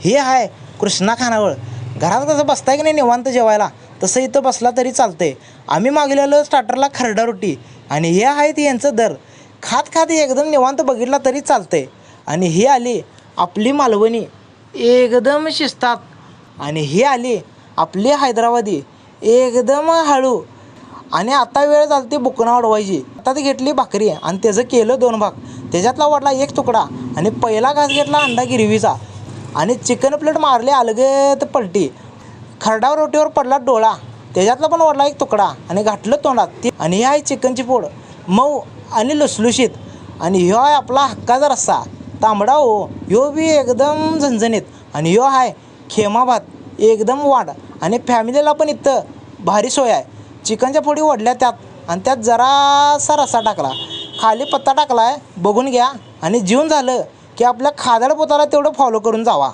हे आहे कृष्णा खानावळ. घरात कसं बसताय की नाही निवांत जेवायला, तसं इथं बसला तरी चालतंय. आम्ही मागलेलं स्टार्टरला खरडा रोटी आणि हे आहेत यांचं दर. खात खात एकदम निवांत बघितला तरी चालतंय. आणि हे आली आपली मालवणी एकदम शिस्तात. आणि हे आली आपली हैदराबादी एकदम हळू. आणि आता वेळ झाली ती बुकणं वाढवायची. आता ती घेतली भाकरी आणि त्याचं केलं 2 भाग. त्याच्यातला वाढला 1 तुकडा आणि पहिला घास घेतला अंडा गिरवीचा आणि चिकन प्लेट मारली अलगद पलटी. खरडा रोटीवर पडला डोळा, त्याच्यातला पण वाढला 1 तुकडा आणि घातलं तोंडात. आणि ही आहे चिकनची पोड, मऊ आणि लुसलुशीत. आणि ह्यो आहे आपला हक्काचा रस्सा तांबडा हो, ह्यो बी एकदम झणझणीत. आणि ह्यो आहे खेमा भात एकदम वाढ. आणि फॅमिलीला पण इथं भारी सोय आहे. चिकनच्या फोडी ओढल्या त्यात आणि त्यात जरासा रस्सा टाकला, खाली पत्ता टाकला आहे, बघून घ्या. आणि जेवून झालं की आपल्या खादाड पोताला तेवढं फॉलो करून जावा.